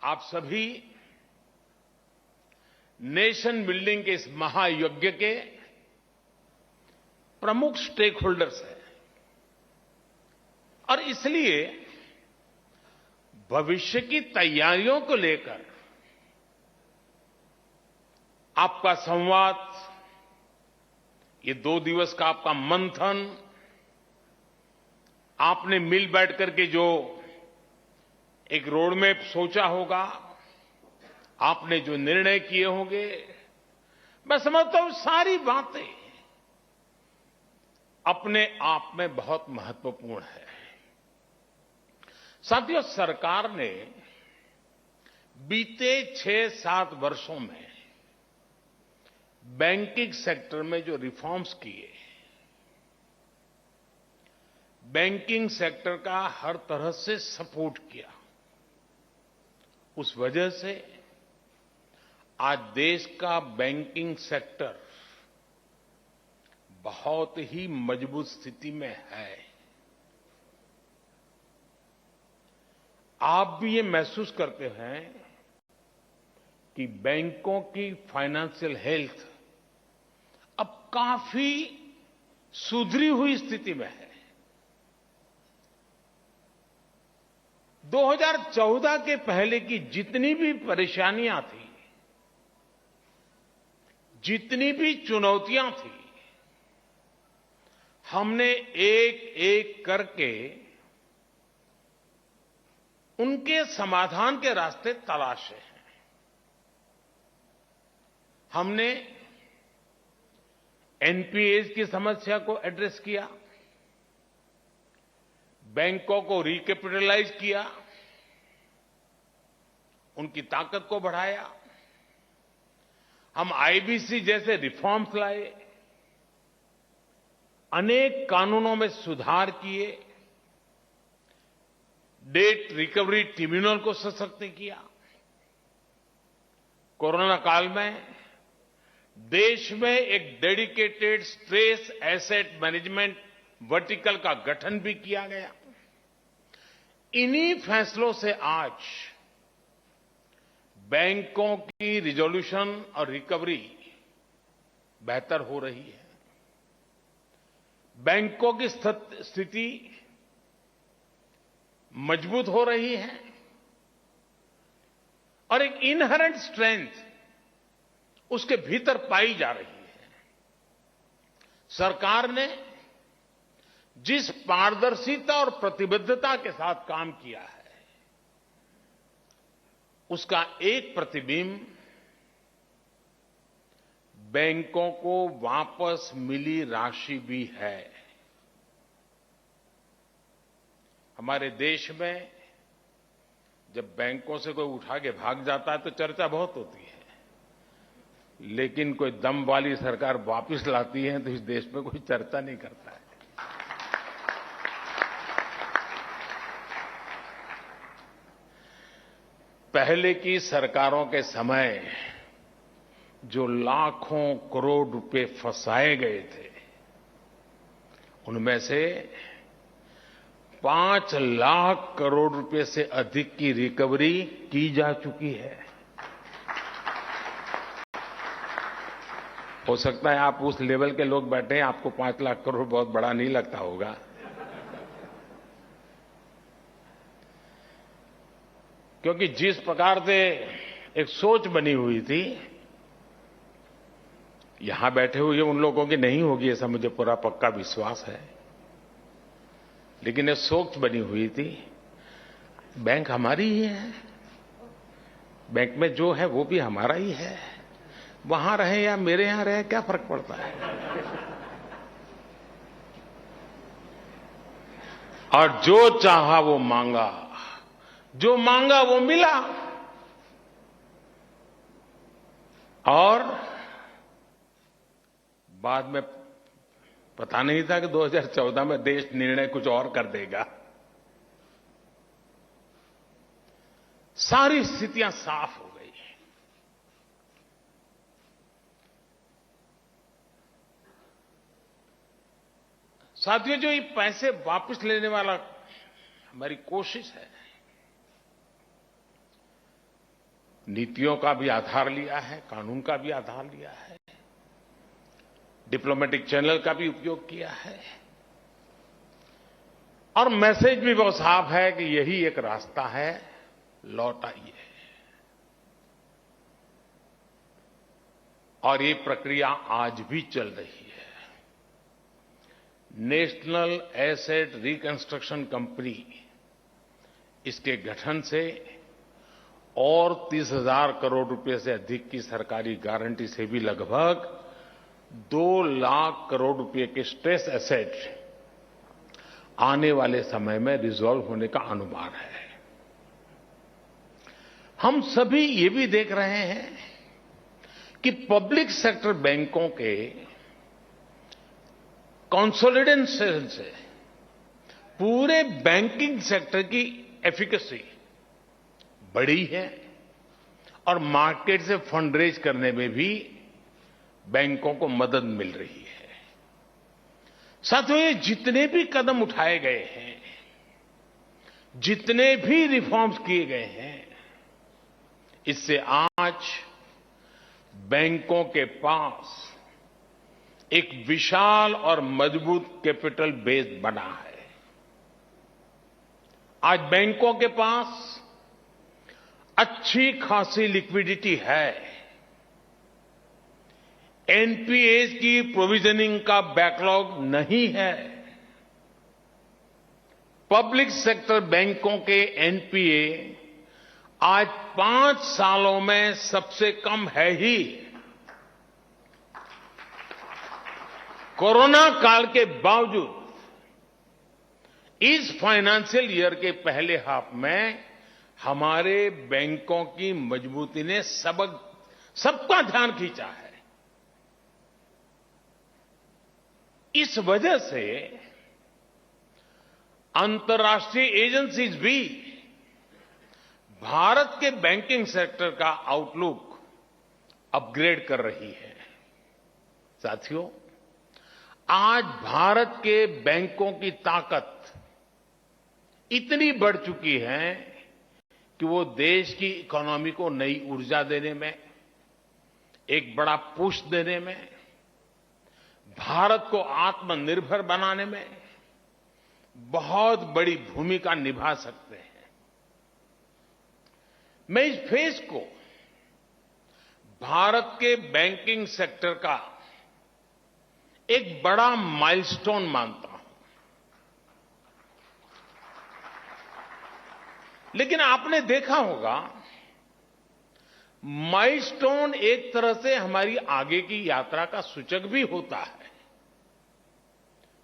आप सभी nation building के इस महायज्ञ के प्रमुख स्टेक होल्डर्स हैं और इसलिए भविष्य की तैयारियों को लेकर आपका संवाद, ये 2 दिवस का आपका मंथन, आपने मिल बैठ करके जो एक रोड मैप सोचा होगा, आपने जो निर्णय किए होंगे, मैं समझता हूं सारी बातें अपने आप में बहुत महत्वपूर्ण है। साथियों, सरकार ने बीते 6-7 वर्षों में बैंकिंग सेक्टर में जो रिफॉर्म्स किए, बैंकिंग सेक्टर का हर तरह से सपोर्ट किया, उस वजह से आज देश का बैंकिंग सेक्टर बहुत ही मजबूत स्थिति में है। आप भी ये महसूस करते हैं कि बैंकों की फाइनेंशियल हेल्थ अब काफी सुधरी हुई स्थिति में है। 2014 के पहले की जितनी भी परेशानियां थी, जितनी भी चुनौतियां थी, हमने एक एक करके उनके समाधान के रास्ते तलाशे हैं। हमने एनपीएस की समस्या को एड्रेस किया, बैंकों को रिकैपिटलाइज किया, उनकी ताकत को बढ़ाया, हम आईबीसी जैसे रिफॉर्म्स लाए, अनेक कानूनों में सुधार किए, डेट रिकवरी ट्रिब्यूनल को सशक्त किया। कोरोना काल में देश में एक dedicated stress asset management vertical का गठन भी किया गया। इन्हीं फैसलों से आज बैंकों की रिजोल्यूशन और रिकवरी बेहतर हो रही है। बैंकों की स्थिति मजबूत हो रही है और एक इनहेरेंट स्ट्रेंथ उसके भीतर पाई जा रही है। सरकार ने जिस पारदर्शिता और प्रतिबद्धता के साथ काम किया है, उसका एक प्रतिबिंब बैंकों को वापस मिली राशि भी है। हमारे देश में जब बैंकों से कोई उठा के भाग जाता है तो चर्चा बहुत होती है, लेकिन कोई दम वाली सरकार वापस लाती है तो इस देश में कोई चर्चा नहीं करता है। पहले की सरकारों के समय जो लाखों करोड़ रुपए फंसाए गए थे, उनमें से 5 लाख करोड़ रुपए से अधिक की रिकवरी की जा चुकी है। हो सकता है आप उस लेवल के लोग बैठे हैं, आपको 5 लाख करोड़ बहुत बड़ा नहीं लगता होगा, क्योंकि जिस प्रकार से एक सोच बनी हुई थी, यहां बैठे हुए उन लोगों की नहीं होगी ऐसा मुझे पूरा पक्का विश्वास है, लेकिन एक सोच बनी हुई थी, बैंक हमारी ही है, बैंक में जो है वो भी हमारा ही है, वहां रहे या मेरे यहां रहे क्या फर्क पड़ता है। और जो चाहा वो मांगा, जो मांगा वो मिला, और बाद में पता नहीं था कि 2014 में देश निर्णय कुछ और कर देगा। सारी स्थितियां साफ हो गई। साथियों, जो ये पैसे वापस लेने वाला हमारी कोशिश है, नीतियों का भी आधार लिया है, कानून का भी आधार लिया है, डिप्लोमेटिक चैनल का भी उपयोग किया है और मैसेज भी बहुत साफ है कि यही एक रास्ता है, लौट आइए। और ये प्रक्रिया आज भी चल रही है। नेशनल एसेट रिकंस्ट्रक्शन कंपनी, इसके गठन से और 30,000 करोड़ रुपए से अधिक की सरकारी गारंटी से भी लगभग 2 लाख करोड़ रुपए के स्ट्रेस एसेट आने वाले समय में रिजॉल्व होने का अनुमान है। हम सभी ये भी देख रहे हैं कि पब्लिक सेक्टर बैंकों के कंसोलिडेशन से पूरे बैंकिंग सेक्टर की एफिकेसी बढ़ी है और मार्केट से फंड रेज करने में भी बैंकों को मदद मिल रही है। साथियों, ये जितने भी कदम उठाए गए हैं, जितने भी रिफॉर्म्स किए गए हैं, इससे आज बैंकों के पास एक विशाल और मजबूत कैपिटल बेस बना है। आज बैंकों के पास अच्छी खासी लिक्विडिटी है। एनपीएस की प्रोविजनिंग का बैकलॉग नहीं है। पब्लिक सेक्टर बैंकों के एनपीए आज 5 सालों में सबसे कम है ही। कोरोना काल के बावजूद इस फाइनेंशियल ईयर के पहले हाफ में हमारे बैंकों की मजबूती ने सबका ध्यान खींचा है। इस वजह से अंतर्राष्ट्रीय एजेंसीज भी भारत के बैंकिंग सेक्टर का आउटलुक अपग्रेड कर रही है। साथियों, आज भारत के बैंकों की ताकत इतनी बढ़ चुकी है कि वो देश की इकोनॉमी को नई ऊर्जा देने में, एक बड़ा पुश देने में, भारत को आत्मनिर्भर बनाने में बहुत बड़ी भूमिका निभा सकते हैं। मैं इस फेज को भारत के बैंकिंग सेक्टर का एक बड़ा माइलस्टोन मानता हूं। लेकिन आपने देखा होगा, माइलस्टोन एक तरह से हमारी आगे की यात्रा का सूचक भी होता है।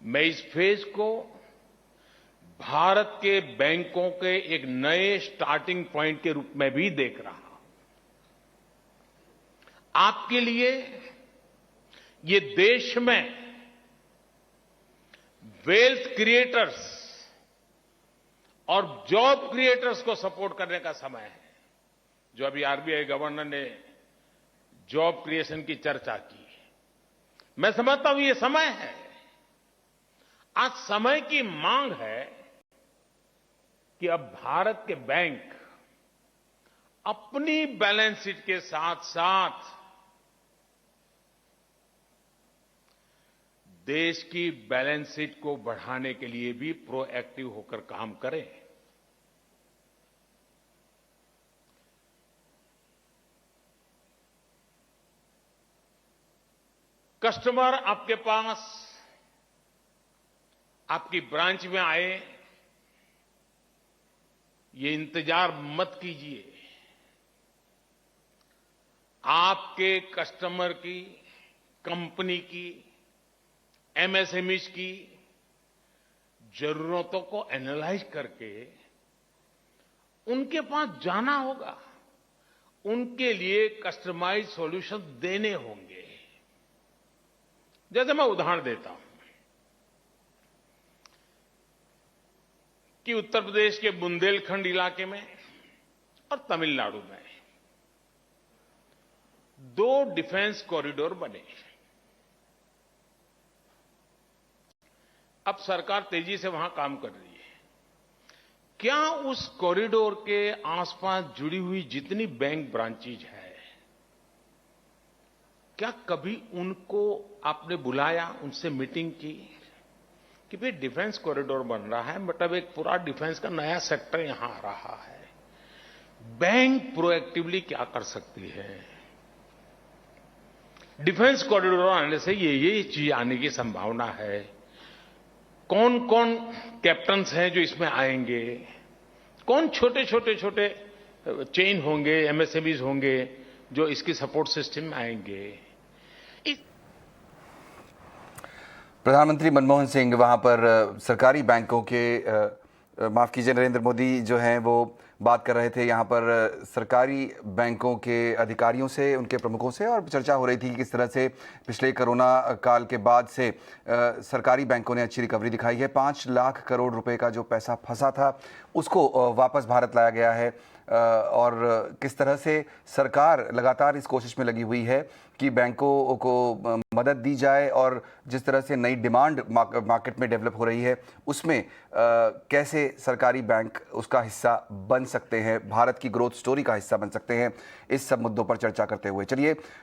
मैं इस फेज को भारत के बैंकों के एक नए स्टार्टिंग पॉइंट के रूप में भी देख रहा हूं। आपके लिए ये देश में वेल्थ क्रिएटर्स और जॉब क्रिएटर्स को सपोर्ट करने का समय है। जो अभी आरबीआई गवर्नर ने जॉब क्रिएशन की चर्चा की, मैं समझता हूं ये समय है। आज समय की मांग है कि अब भारत के बैंक अपनी बैलेंस शीट के साथ साथ देश की बैलेंस शीट को बढ़ाने के लिए भी प्रोएक्टिव होकर काम करें। कस्टमर आपके पास आपकी ब्रांच में आए, ये इंतजार मत कीजिए। आपके कस्टमर की, कंपनी की, एमएसएमईज की जरूरतों को एनालाइज करके उनके पास जाना होगा, उनके लिए कस्टमाइज सॉल्यूशन देने होंगे। जैसे मैं उदाहरण देता हूं कि उत्तर प्रदेश के बुंदेलखंड इलाके में और तमिलनाडु में 2 डिफेंस कॉरिडोर बने। अब सरकार तेजी से वहां काम कर रही है। क्या उस कॉरिडोर के आसपास जुड़ी हुई जितनी बैंक ब्रांचेज है, क्या कभी उनको आपने बुलाया, उनसे मीटिंग की कि भाई डिफेंस कॉरिडोर बन रहा है, मतलब एक पूरा डिफेंस का नया सेक्टर यहां आ रहा है, बैंक प्रोएक्टिवली क्या कर सकती है? डिफेंस कॉरिडोर आने से ये चीज आने की संभावना है। कौन कौन कैप्टन्स हैं जो इसमें आएंगे, कौन छोटे छोटे छोटे चेन होंगे, एमएसएमईज होंगे जो इसकी सपोर्ट सिस्टम में आएंगे। प्रधानमंत्री मनमोहन सिंह वहां पर सरकारी बैंकों के माफ़ कीजिए नरेंद्र मोदी जो हैं वो बात कर रहे थे यहाँ पर सरकारी बैंकों के अधिकारियों से, उनके प्रमुखों से, और चर्चा हो रही थी कि किस तरह से पिछले कोरोना काल के बाद से सरकारी बैंकों ने अच्छी रिकवरी दिखाई है। 5 लाख करोड़ रुपए का जो पैसा फंसा था उसको वापस भारत लाया गया है, और किस तरह से सरकार लगातार इस कोशिश में लगी हुई है कि बैंकों को मदद दी जाए, और जिस तरह से नई डिमांड मार्केट में डेवलप हो रही है उसमें कैसे सरकारी बैंक उसका हिस्सा बन सकते हैं, भारत की ग्रोथ स्टोरी का हिस्सा बन सकते हैं, इस सब मुद्दों पर चर्चा करते हुए चलिए